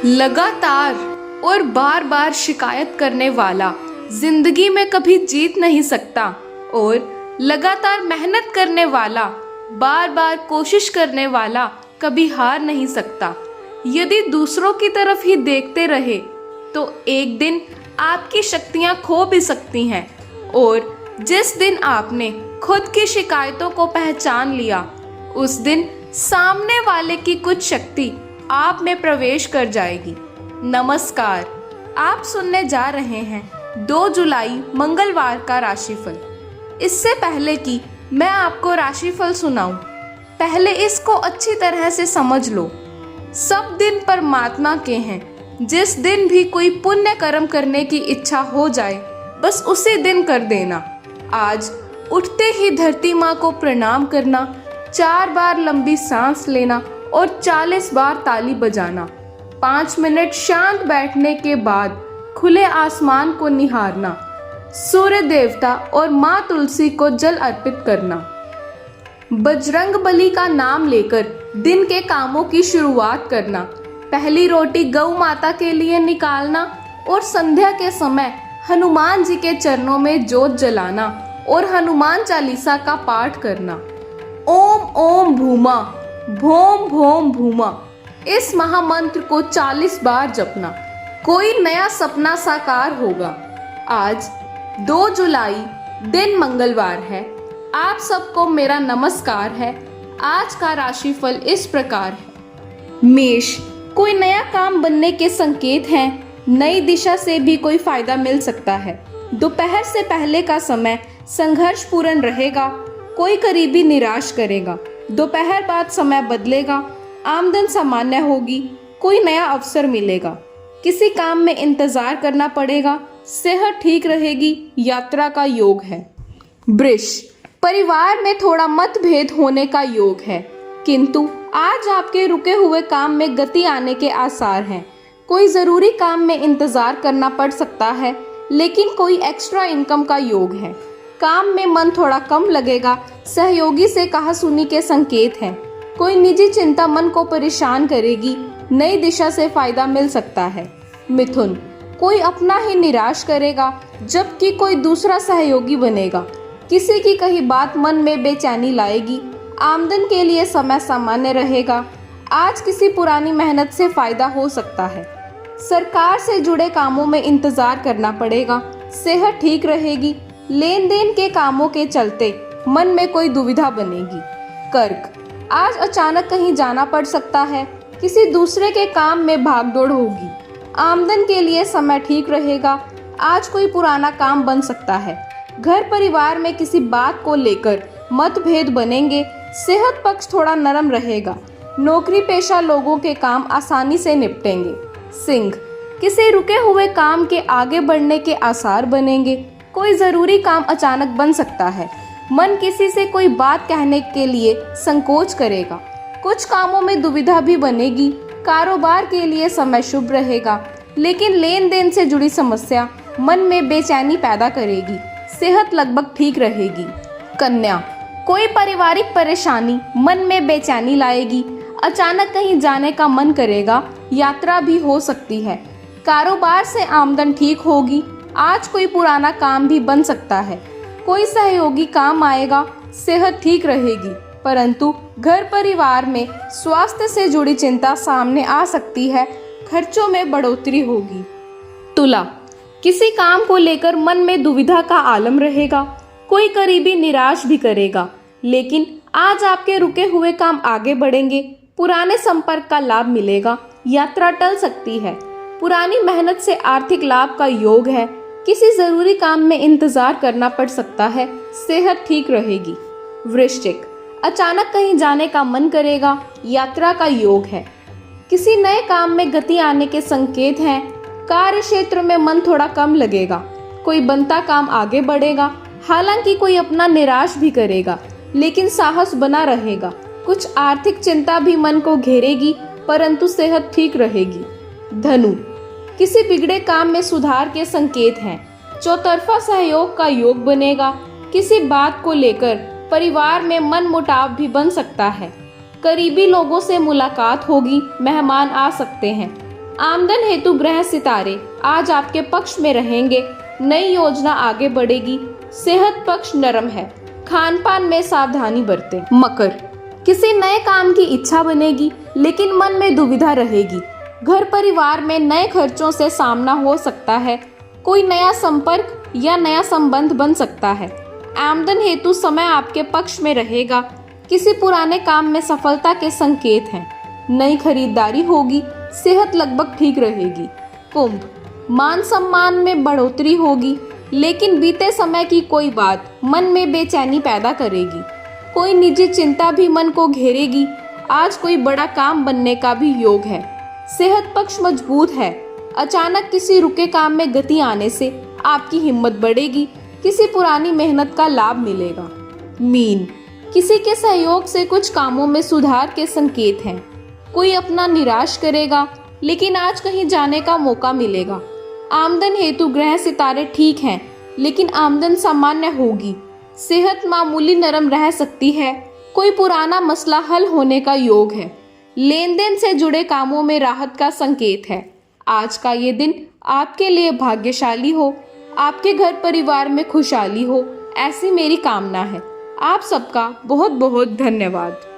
लगातार और बार बार शिकायत करने वाला जिंदगी में कभी जीत नहीं सकता और लगातार मेहनत करने वाला, बार बार कोशिश करने वाला कभी हार नहीं सकता। यदि दूसरों की तरफ ही देखते रहे तो एक दिन आपकी शक्तियां खो भी सकती हैं और जिस दिन आपने खुद की शिकायतों को पहचान लिया उस दिन सामने वाले की कुछ शक्ति आप में प्रवेश कर जाएगी। नमस्कार, आप सुनने जा रहे हैं 2 जुलाई मंगलवार का राशिफल। इससे पहले कि मैं आपको राशिफल सुनाऊं, पहले इसको अच्छी तरह से समझ लो। सब दिन परमात्मा के हैं। जिस दिन भी कोई पुण्य कर्म करने की इच्छा हो जाए बस उसी दिन कर देना। आज उठते ही धरती माँ को प्रणाम करना, 4 बार लंबी सांस लेना और 40 बार ताली बजाना, 5 मिनट शांत बैठने के बाद खुले आसमान को निहारना, सूर्य देवता और माँ तुलसी को जल अर्पित करना, बजरंगबली का नाम लेकर दिन के कामों की शुरुआत करना, पहली रोटी गौ माता के लिए निकालना और संध्या के समय हनुमान जी के चरणों में जोत जलाना और हनुमान चालीसा का पाठ करना। ओम ओम भूमा भोम भोम भूमा, इस महामंत्र को 40 बार जपना, कोई नया सपना साकार होगा। आज 2 जुलाई दिन मंगलवार है। आप सबको मेरा नमस्कार है। आज का राशिफल इस प्रकार है। मेष, कोई नया काम बनने के संकेत हैं। नई दिशा से भी कोई फायदा मिल सकता है। दोपहर से पहले का समय संघर्षपूर्ण रहेगा। कोई करीबी निराश करेगा। दोपहर बाद समय बदलेगा। आमदन सामान्य होगी। कोई नया अवसर मिलेगा। किसी काम में इंतजार करना पड़ेगा। सेहत ठीक रहेगी। यात्रा का योग है। वृष, परिवार में थोड़ा मतभेद होने का योग है, किंतु आज आपके रुके हुए काम में गति आने के आसार हैं। कोई जरूरी काम में इंतजार करना पड़ सकता है, लेकिन कोई एक्स्ट्रा इनकम का योग है। काम में मन थोड़ा कम लगेगा। सहयोगी से कहासुनी के संकेत हैं। कोई निजी चिंता मन को परेशान करेगी। नई दिशा से फायदा मिल सकता है। मिथुन, कोई अपना ही निराश करेगा जबकि कोई दूसरा सहयोगी बनेगा। किसी की कही बात मन में बेचैनी लाएगी। आमदन के लिए समय सामान्य रहेगा। आज किसी पुरानी मेहनत से फायदा हो सकता है। सरकार से जुड़े कामों में इंतजार करना पड़ेगा। सेहत ठीक रहेगी। लेन देन के कामों के चलते मन में कोई दुविधा बनेगी। कर्क, आज अचानक कहीं जाना पड़ सकता है। किसी दूसरे के काम में भागदौड़ होगी। आमदन के लिए समय ठीक रहेगा। आज कोई पुराना काम बन सकता है। घर परिवार में किसी बात को लेकर मतभेद बनेंगे। सेहत पक्ष थोड़ा नरम रहेगा। नौकरी पेशा लोगों के काम आसानी से निपटेंगे। सिंह, किसी रुके हुए काम के आगे बढ़ने के आसार बनेंगे। कोई जरूरी काम अचानक बन सकता है। मन किसी से कोई बात कहने के लिए संकोच करेगा। कुछ कामों में दुविधा भी बनेगी। कारोबार के लिए समय शुभ रहेगा, लेकिन लेन देन से जुड़ी समस्या मन में बेचैनी पैदा करेगी। सेहत लगभग ठीक रहेगी। कन्या, कोई पारिवारिक परेशानी मन में बेचैनी लाएगी। अचानक कहीं जाने का मन करेगा। यात्रा भी हो सकती है। कारोबार से आमदन ठीक होगी। आज कोई पुराना काम भी बन सकता है। कोई सहयोगी काम आएगा। सेहत ठीक रहेगी, परंतु घर परिवार में स्वास्थ्य से जुड़ी चिंता सामने आ सकती है। खर्चों में बढ़ोतरी होगी। तुला, किसी काम को लेकर मन में दुविधा का आलम रहेगा। कोई करीबी निराश भी करेगा, लेकिन आज आपके रुके हुए काम आगे बढ़ेंगे। पुराने संपर्क का लाभ मिलेगा। यात्रा टल सकती है। पुरानी मेहनत से आर्थिक लाभ का योग है। किसी जरूरी काम में इंतजार करना पड़ सकता है। सेहत ठीक रहेगी। वृश्चिक, अचानक कहीं जाने का मन करेगा। यात्रा का योग है। किसी नए काम में गति आने के संकेत हैं। कार्य क्षेत्र में मन थोड़ा कम लगेगा। कोई बनता काम आगे बढ़ेगा। हालांकि कोई अपना निराश भी करेगा, लेकिन साहस बना रहेगा। कुछ आर्थिक चिंता भी मन को घेरेगी, परंतु सेहत ठीक रहेगी। धनु, किसी बिगड़े काम में सुधार के संकेत हैं। चौतरफा सहयोग का योग बनेगा। किसी बात को लेकर परिवार में मनमुटाव भी बन सकता है। करीबी लोगों से मुलाकात होगी। मेहमान आ सकते हैं। आमदन हेतु ग्रह सितारे आज आपके पक्ष में रहेंगे। नई योजना आगे बढ़ेगी। सेहत पक्ष नरम है। खान पान में सावधानी बरतें। मकर, किसी नए काम की इच्छा बनेगी लेकिन मन में दुविधा रहेगी। घर परिवार में नए खर्चों से सामना हो सकता है। कोई नया संपर्क या नया संबंध बन सकता है। आमदन हेतु समय आपके पक्ष में रहेगा। किसी पुराने काम में सफलता के संकेत हैं। नई खरीदारी होगी। सेहत लगभग ठीक रहेगी। कुंभ, मान सम्मान में बढ़ोतरी होगी लेकिन बीते समय की कोई बात मन में बेचैनी पैदा करेगी। कोई निजी चिंता भी मन को घेरेगी। आज कोई बड़ा काम बनने का भी योग है। सेहत पक्ष मजबूत है। अचानक किसी रुके काम में गति आने से आपकी हिम्मत बढ़ेगी। किसी पुरानी मेहनत का लाभ मिलेगा। मीन, किसी के सहयोग से कुछ कामों में सुधार के संकेत हैं। कोई अपना निराश करेगा लेकिन आज कहीं जाने का मौका मिलेगा। आमदन हेतु ग्रह सितारे ठीक हैं लेकिन आमदन सामान्य होगी। सेहत मामूली नरम रह सकती है। कोई पुराना मसला हल होने का योग है। लेन देन से जुड़े कामों में राहत का संकेत है। आज का ये दिन आपके लिए भाग्यशाली हो। आपके घर परिवार में खुशहाली हो, ऐसी मेरी कामना है। आप सबका बहुत बहुत धन्यवाद।